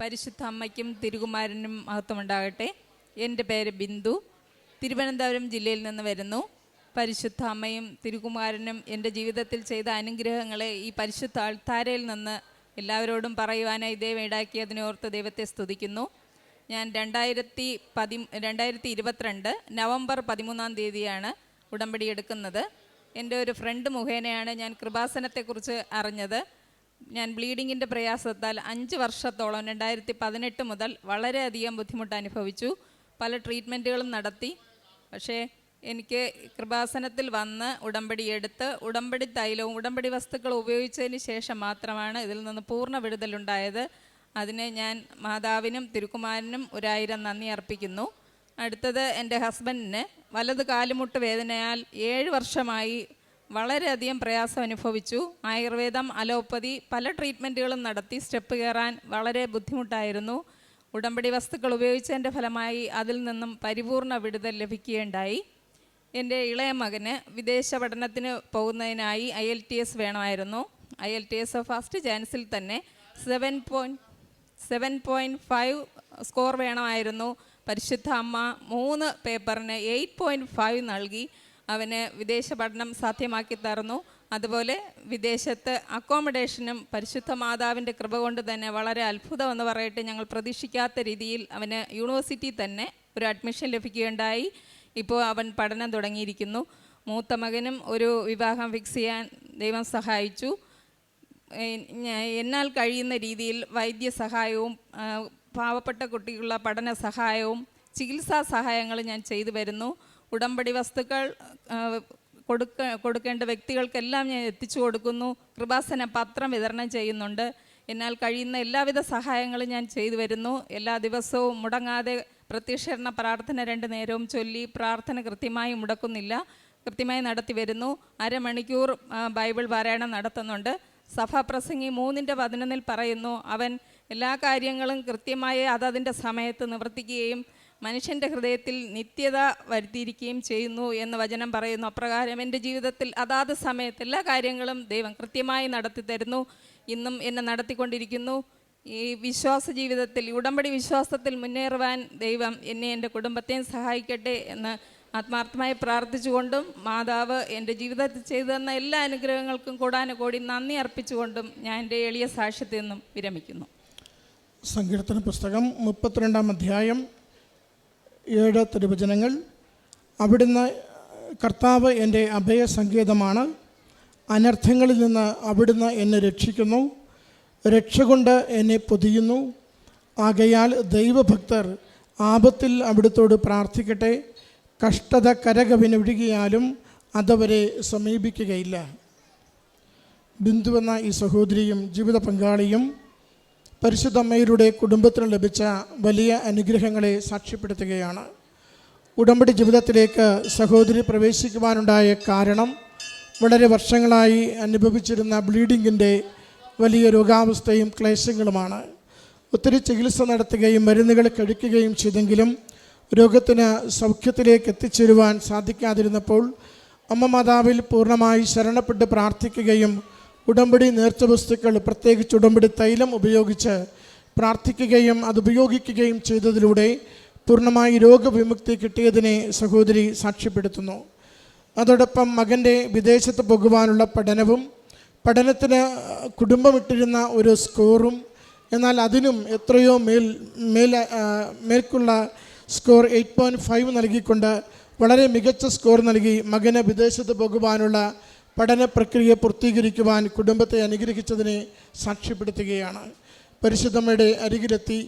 പരിശുദ്ധ അമ്മയ്ക്കും തിരുകുമാരനും മഹത്വമുണ്ടാകട്ടെ. എൻ്റെ പേര് ബിന്ദു, തിരുവനന്തപുരം ജില്ലയിൽ നിന്ന് വരുന്നു. പരിശുദ്ധ അമ്മയും തിരുകുമാരനും എൻ്റെ ജീവിതത്തിൽ ചെയ്ത അനുഗ്രഹങ്ങളെ ഈ പരിശുദ്ധ അൾത്താരയിൽ നിന്ന് എല്ലാവരോടും പറയുവാനായി ദൈവം ഇടാക്കിയതിനോർത്ത് ദൈവത്തെ സ്തുതിക്കുന്നു. ഞാൻ 2022 നവംബർ 13 ഉടമ്പടി എടുക്കുന്നത്. എൻ്റെ ഒരു ഫ്രണ്ട് മുഖേനയാണ് ഞാൻ കൃപാസനത്തെക്കുറിച്ച് അറിഞ്ഞത്. ഞാൻ ബ്ലീഡിങ്ങിൻ്റെ പ്രയാസത്താൽ 5 വർഷത്തോളം 2018 മുതൽ വളരെയധികം ബുദ്ധിമുട്ട് അനുഭവിച്ചു. പല ട്രീറ്റ്മെൻറ്റുകളും നടത്തി. പക്ഷേ എനിക്ക് കൃപാസനത്തിൽ വന്ന് ഉടമ്പടി എടുത്ത് ഉടമ്പടി തൈലവും ഉടമ്പടി വസ്തുക്കളും ഉപയോഗിച്ചതിന് ശേഷം മാത്രമാണ് ഇതിൽ നിന്ന് പൂർണ്ണ വിടുതലുണ്ടായത്. അതിന് ഞാൻ മാതാവിനും തിരുക്കുമാരനും 1000 നന്ദി അർപ്പിക്കുന്നു. അടുത്തത് എൻ്റെ ഹസ്ബൻഡിന് വലത് കാലുമുട്ട് വേദനയാൽ 7 വർഷമായി വളരെയധികം പ്രയാസം അനുഭവിച്ചു. ആയുർവേദം, അലോപ്പതി പല ട്രീറ്റ്മെൻറ്റുകളും നടത്തി. സ്റ്റെപ്പ് കയറാൻ വളരെ ബുദ്ധിമുട്ടായിരുന്നു. ഉടമ്പടി വസ്തുക്കൾ ഉപയോഗിച്ചതിൻ്റെ ഫലമായി അതിൽ നിന്നും പരിപൂർണ വിടുതൽ ലഭിക്കുകയുണ്ടായി. എൻ്റെ ഇളയ മകന് വിദേശ പഠനത്തിന് പോകുന്നതിനായി IELTS വേണമായിരുന്നു. IELTS ഫസ്റ്റ് ചാൻസിൽ തന്നെ 7.5 സ്കോർ വേണമായിരുന്നു. പരിശുദ്ധ അമ്മ 3 പേപ്പറിന് 8.5 നൽകി അവന് വിദേശ പഠനം സാധ്യമാക്കി തരുന്നു. അതുപോലെ വിദേശത്ത് അക്കോമഡേഷനും പരിശുദ്ധ മാതാവിൻ്റെ കൃപ കൊണ്ട് തന്നെ വളരെ അത്ഭുതമെന്ന് പറയട്ടെ, ഞങ്ങൾ പ്രതീക്ഷിക്കാത്ത രീതിയിൽ അവന് യൂണിവേഴ്സിറ്റി തന്നെ ഒരു അഡ്മിഷൻ ലഭിക്കുകയുണ്ടായി. ഇപ്പോൾ അവൻ പഠനം തുടങ്ങിയിരിക്കുന്നു. മൂത്ത മകനും ഒരു വിവാഹം ഫിക്സ് ചെയ്യാൻ ദൈവം സഹായിച്ചു. എന്നാൽ കഴിയുന്ന രീതിയിൽ വൈദ്യസഹായവും പാവപ്പെട്ട കുട്ടികളുടെ പഠന സഹായവും ചികിത്സാ സഹായങ്ങളും ഞാൻ ചെയ്തു വരുന്നു. ഉടമ്പടി വസ്തുക്കൾ കൊടുക്കേണ്ട വ്യക്തികൾക്കെല്ലാം ഞാൻ എത്തിച്ചു കൊടുക്കുന്നു. കൃപാസന പത്രം വിതരണം ചെയ്യുന്നുണ്ട്. എന്നാൽ കഴിയുന്ന എല്ലാവിധ സഹായങ്ങളും ഞാൻ ചെയ്തു വരുന്നു. എല്ലാ ദിവസവും മുടങ്ങാതെ പ്രത്യക്ഷീകരണ പ്രാർത്ഥന 2 നേരവും ചൊല്ലി പ്രാർത്ഥന കൃത്യമായി മുടക്കുന്നില്ല, കൃത്യമായി നടത്തി വരുന്നു. അരമണിക്കൂർ ബൈബിൾ പാരായണം നടത്തുന്നുണ്ട്. സഭാപ്രസംഗി 3:11 പറയുന്നു, അവൻ എല്ലാ കാര്യങ്ങളും കൃത്യമായി അതതിൻ്റെ സമയത്ത് നിവർത്തിക്കുകയും മനുഷ്യൻ്റെ ഹൃദയത്തിൽ നിത്യത വരുത്തിയിരിക്കുകയും ചെയ്യുന്നു എന്ന് വചനം പറയുന്നു. അപ്രകാരം എൻ്റെ ജീവിതത്തിൽ അതാത് സമയത്ത് എല്ലാ കാര്യങ്ങളും ദൈവം കൃത്യമായി നടത്തി തരുന്നു. ഇന്നും എന്നെ നടത്തിക്കൊണ്ടിരിക്കുന്നു. ഈ വിശ്വാസ ജീവിതത്തിൽ, ഉടമ്പടി വിശ്വാസത്തിൽ മുന്നേറുവാൻ ദൈവം എന്നെ എൻ്റെ കുടുംബത്തെയും സഹായിക്കട്ടെ എന്ന് ആത്മാർത്ഥമായി പ്രാർത്ഥിച്ചുകൊണ്ടും മാതാവ് എൻ്റെ ജീവിതത്തിൽ ചെയ്തു തന്ന എല്ലാ അനുഗ്രഹങ്ങൾക്കും കോടാനുകോടി നന്ദി അർപ്പിച്ചുകൊണ്ടും ഞാൻ എൻ്റെ എളിയ സാക്ഷ്യത്തിൽ നിന്നും വിരമിക്കുന്നു. സങ്കീർത്തന പുസ്തകം 32 അധ്യായം 7 തിരുവചനങ്ങൾ. അവിടുന്ന് കർത്താവ് എൻ്റെ അഭയസങ്കേതമാണ്, അനർത്ഥങ്ങളിൽ നിന്ന് അവിടുന്ന് എന്നെ രക്ഷിക്കുന്നു, രക്ഷ കൊണ്ട് എന്നെ പൊതിയുന്നു. ആകയാൽ ദൈവഭക്തർ ആപത്തിൽ അവിടുത്തോട് പ്രാർത്ഥിക്കട്ടെ. കഷ്ടത കരകവിനൊഴുകിയാലും അതവരെ സമീപിക്കുകയില്ല. ബിന്ദു എന്ന ഈ സഹോദരിയും ജീവിത പങ്കാളിയും പരിശുദ്ധ അമ്മയുടെ കുടുംബത്തിന് ലഭിച്ച വലിയ അനുഗ്രഹങ്ങളെ സാക്ഷ്യപ്പെടുത്തുകയാണ്. ഉടമ്പടി ജീവിതത്തിലേക്ക് സഹോദരി പ്രവേശിക്കുവാനുണ്ടായ കാരണം വളരെ വർഷങ്ങളായി അനുഭവിച്ചിരുന്ന ബ്ലീഡിങ്ങിൻ്റെ വലിയ രോഗാവസ്ഥയും ക്ലേശങ്ങളുമാണ്. ഒത്തിരി ചികിത്സ നടത്തുകയും മരുന്നുകൾ കഴിക്കുകയും ചെയ്തെങ്കിലും രോഗത്തിന് സൗഖ്യത്തിലേക്ക് എത്തിച്ചേരുവാൻ സാധിക്കാതിരുന്നപ്പോൾ അമ്മ മാതാവിൽ പൂർണ്ണമായി ശരണപ്പെട്ട് പ്രാർത്ഥിക്കുകയും ഉടമ്പടി നേർച്ച വസ്തുക്കൾ, പ്രത്യേകിച്ച് ഉടമ്പടി തൈലം ഉപയോഗിച്ച് പ്രാർത്ഥിക്കുകയും അതുപയോഗിക്കുകയും ചെയ്തതിലൂടെ പൂർണ്ണമായി രോഗവിമുക്തി കിട്ടിയതിനെ സഹോദരി സാക്ഷ്യപ്പെടുത്തുന്നു. അതോടൊപ്പം മകൻ്റെ വിദേശത്ത് പോകുവാനുള്ള പഠനവും പഠനത്തിന് കുടുംബമിട്ടിരുന്ന ഒരു സ്കോറും, എന്നാൽ അതിനും എത്രയോ മേൽക്കുള്ള സ്കോർ 8.5 നൽകിക്കൊണ്ട് വളരെ മികച്ച സ്കോർ നൽകി മകന് വിദേശത്ത് പോകുവാനുള്ള പഠന പ്രക്രിയ പൂർത്തീകരിക്കുവാൻ കുടുംബത്തെ അനുഗ്രഹിച്ചതിനെ സാക്ഷ്യപ്പെടുത്തുകയാണ്. പരിശുദ്ധമ്മയുടെ അരികിലെത്തി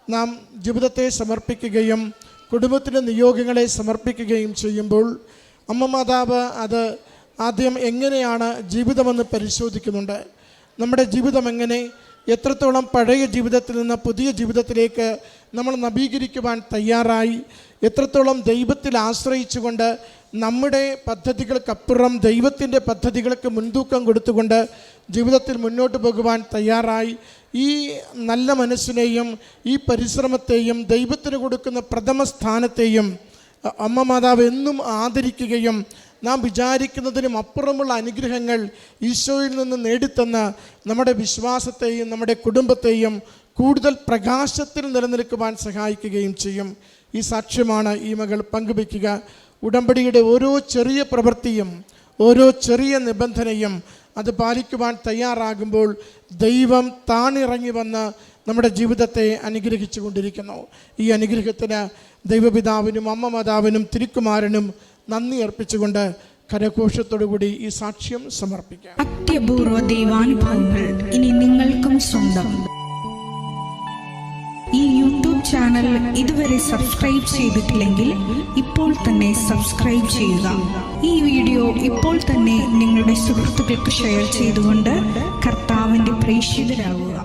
നാം ജീവിതത്തെ സമർപ്പിക്കുകയും കുടുംബത്തിൻ്റെ നിയോഗങ്ങളെ സമർപ്പിക്കുകയും ചെയ്യുമ്പോൾ അമ്മ മാതാവ് അത് ആദ്യം എങ്ങനെയാണ് ജീവിതമെന്ന് പരിശോധിക്കുന്നുണ്ട്. നമ്മുടെ ജീവിതം എങ്ങനെ, എത്രത്തോളം പഴയ ജീവിതത്തിൽ നിന്ന് പുതിയ ജീവിതത്തിലേക്ക് നമ്മൾ നവീകരിക്കുവാൻ തയ്യാറായി, എത്രത്തോളം ദൈവത്തിൽ ആശ്രയിച്ചുകൊണ്ട് നമ്മുടെ പദ്ധതികൾക്കപ്പുറം ദൈവത്തിൻ്റെ പദ്ധതികൾക്ക് മുൻതൂക്കം കൊടുത്തുകൊണ്ട് ജീവിതത്തിൽ മുന്നോട്ട് പോകുവാൻ തയ്യാറായി. ഈ നല്ല മനസ്സിനെയും ഈ പരിശ്രമത്തെയും ദൈവത്തിന് കൊടുക്കുന്ന പ്രഥമ സ്ഥാനത്തെയും അമ്മ മാതാവ് എന്നും ആദരിക്കുകയും നാം വിചാരിക്കുന്നതിനും അപ്പുറമുള്ള അനുഗ്രഹങ്ങൾ ഈശോയിൽ നിന്ന് നേടിത്തന്ന് നമ്മുടെ വിശ്വാസത്തെയും നമ്മുടെ കുടുംബത്തെയും കൂടുതൽ പ്രകാശത്തിൽ നിലനിൽക്കുവാൻ സഹായിക്കുകയും ചെയ്യും. ഈ സാക്ഷ്യമാണ് ഈ മകൾ പങ്കുവയ്ക്കുക. ഉടമ്പടിയുടെ ഓരോ ചെറിയ പ്രവൃത്തിയും ഓരോ ചെറിയ നിബന്ധനയും അത് പാലിക്കുവാൻ തയ്യാറാകുമ്പോൾ ദൈവം താണിറങ്ങി വന്ന് നമ്മുടെ ജീവിതത്തെ അനുഗ്രഹിച്ചു കൊണ്ടിരിക്കുന്നു. ഈ അനുഗ്രഹത്തിന് ദൈവപിതാവിനും അമ്മ മാതാവിനും തിരുക്കുമാരനും നന്ദി അർപ്പിച്ചുകൊണ്ട് കരഘോഷത്തോടുകൂടി ഈ സാക്ഷ്യം സമർപ്പിക്കാം. അത്യപൂർവ ദൈവാനുഭവങ്ങൾ ഇനി നിങ്ങൾക്കും സ്വന്തം. ഈ യൂട്യൂബ് ചാനൽ ഇതുവരെ സബ്സ്ക്രൈബ് ചെയ്തിട്ടില്ലെങ്കിൽ ഇപ്പോൾ തന്നെ സബ്സ്ക്രൈബ് ചെയ്യുക. ഈ വീഡിയോ ഇപ്പോൾ തന്നെ നിങ്ങളുടെ സുഹൃത്തുക്കൾക്ക് ഷെയർ ചെയ്തുകൊണ്ട് കർത്താവിൻ്റെ പ്രേക്ഷിതരാകുക.